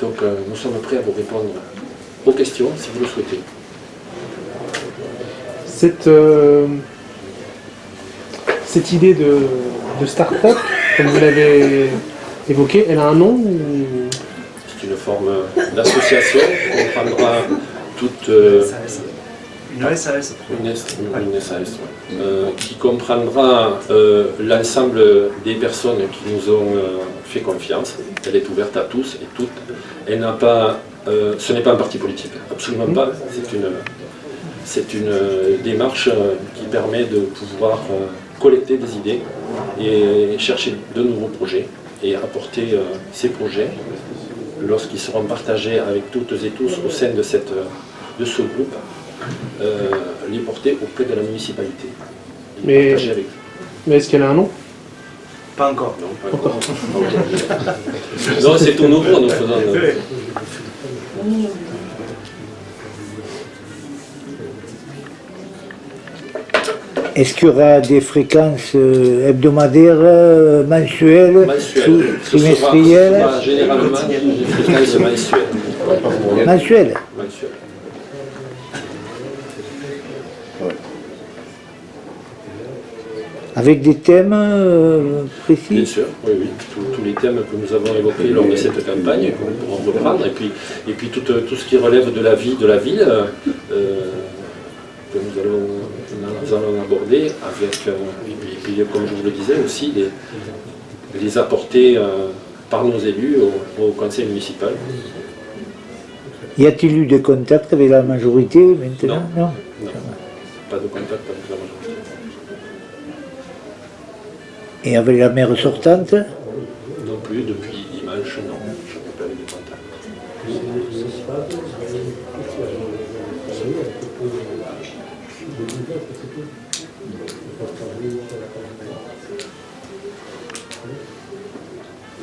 Donc nous sommes prêts à vous répondre aux questions si vous le souhaitez. Cette idée de start-up, comme vous l'avez évoqué, elle a un nom ou... C'est une forme d'association qui comprendra toute... Une SAS. Une SAS, ouais. Qui comprendra l'ensemble des personnes qui nous ont fait confiance. Elle est ouverte à tous et toutes. Elle n'a pas, ce n'est pas un parti politique, absolument pas. C'est une démarche qui permet de pouvoir collecter des idées et chercher de nouveaux projets et apporter ces projets, lorsqu'ils seront partagés avec toutes et tous au sein de ce groupe, les porter auprès de la municipalité. Mais est-ce qu'elle a un nom? Pas encore. Non, pas encore. Non, c'est tout nouveau, nous faisons... Est-ce qu'il y aura des fréquences hebdomadaires, mensuelles, trimestrielles? Généralement, des fréquences mensuelles. Mensuelles. Avec des thèmes précis? Bien sûr, oui, oui. Tous les thèmes que nous avons évoqués lors de cette campagne, que nous pourrons reprendre, et puis tout ce qui relève de la vie de la ville, que nous allons aborder avec, et puis comme je vous le disais aussi, les apporter par nos élus au conseil municipal. Y a-t-il eu des contacts avec la majorité maintenant? Non. Pas de contact avec la majorité. Et avec la maire sortante? Non plus, depuis dimanche, non, je n'ai pas eu de contact.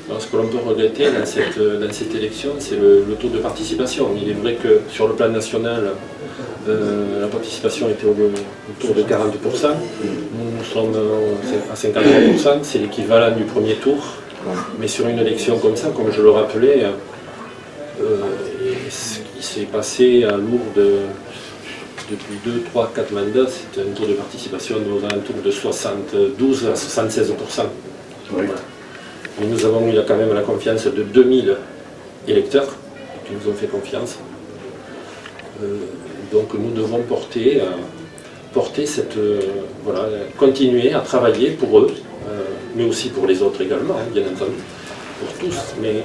Alors, ce que l'on peut regretter dans cette élection, c'est le taux de participation. Il est vrai que sur le plan national, la participation était autour de 40%. Nous sommes à 53%, c'est l'équivalent du premier tour. Mais sur une élection comme ça, comme je le rappelais, ce qui s'est passé à Lourdes depuis 2, 3, 4 mandats, c'est un taux de participation aux alentours de 72 à 76%. Voilà. Et nous avons eu quand même la confiance de 2000 électeurs qui nous ont fait confiance. Donc nous devons porter cette... voilà, continuer à travailler pour eux, mais aussi pour les autres également, hein, bien entendu, pour tous. Mais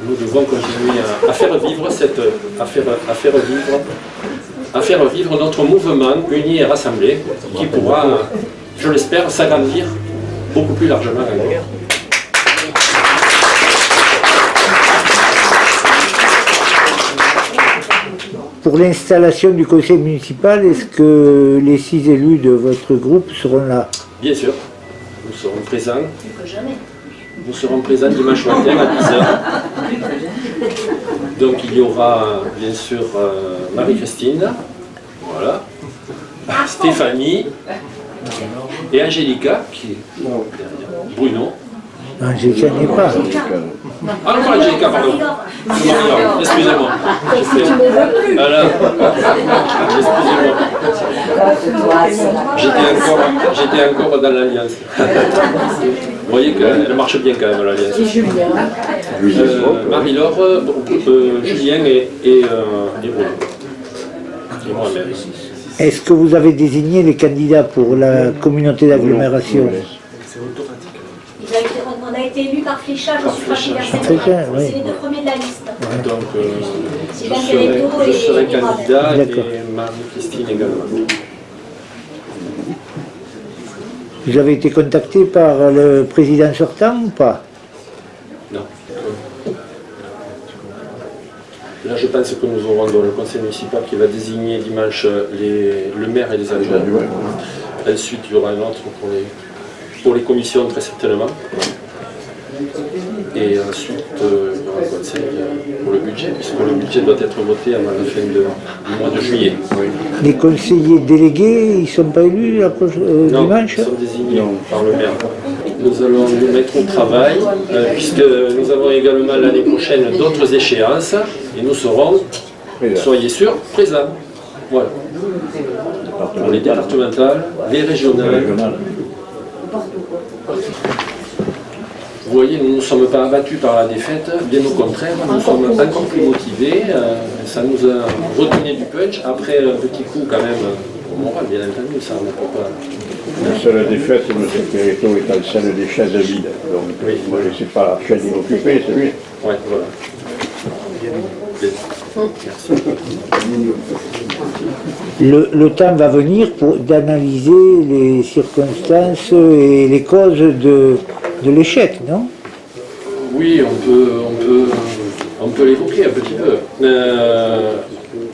nous devons continuer à faire vivre notre mouvement uni et rassemblé, qui pourra, je l'espère, s'agrandir beaucoup plus largement encore. Pour l'installation du conseil municipal, est-ce que les 6 élus de votre groupe seront là? Bien sûr, nous serons présents. Nous serons présents dimanche matin à 10h. Donc il y aura bien sûr Marie-Christine, voilà, Stéphanie et Angélica qui est derrière, Bruno. Angélica n'est pas. Ah non, pas Angélica, pardon. Excusez-moi. Voilà. Excusez-moi. J'étais encore dans l'Alliance. Vous voyez qu'elle marche bien quand même, l'Alliance. Et Julien. Marie-Laure, Julien et Bruno. Et moi-même. Est-ce que vous avez désigné les candidats pour la communauté d'agglomération? On a été élus par fléchage au suffrage universel. Oui. C'est les 2 premiers de la liste. Donc, je serai candidat et D'accord. Marie-Christine également. Vous avez été contacté par le président sortant ou pas? Non. Là, je pense que nous aurons dans le conseil municipal qui va désigner dimanche le maire et les adjoints. Ensuite, il y aura un autre pour les commissions, très certainement. Et ensuite, il y aura le conseil pour le budget, puisque le budget doit être voté avant la fin du mois de juillet. Les conseillers délégués, ils ne sont pas élus Non, dimanche? ils sont désignés par le maire. nous allons nous mettre au travail, puisque nous avons également l'année prochaine d'autres échéances, et nous serons, soyez sûrs, présents. Voilà. Pour les départementales, les régionales. Vous voyez, nous ne sommes pas abattus par la défaite, bien au contraire, nous sommes encore plus motivés. Ça nous a redonné du punch. Après, un petit coup quand même au moral, bien entendu, ça on ne peut pas. La seule défaite, M. Perretto, étant celle des chaises vides. Donc, Oui. moi, je ne sais pas la chaise inoccupée, c'est lui. Ouais, voilà. Bien. Merci. Le temps va venir d'analyser les circonstances et les causes de l'échec, non? Oui, on peut l'évoquer un petit peu.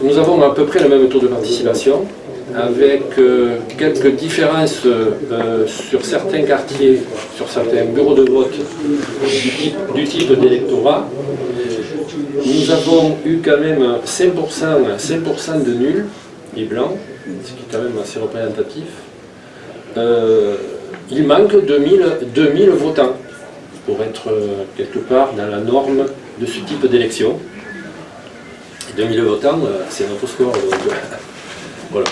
Nous avons à peu près le même taux de participation, avec quelques différences sur certains quartiers, sur certains bureaux de vote du type d'électorat. Nous avons eu quand même 5% de nuls et blancs, ce qui est quand même assez représentatif. Il manque 2000 votants pour être quelque part dans la norme de ce type d'élection. 2000 votants, c'est notre score. Donc, voilà,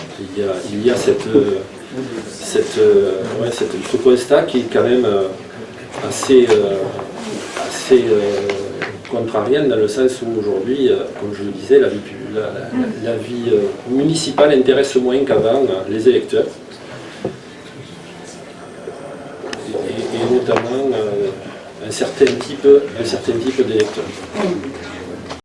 il y a ce constat qui est quand même assez contrariant dans le sens où aujourd'hui, comme je le disais, la vie municipale intéresse moins qu'avant les électeurs. Et notamment un certain type d'électeurs.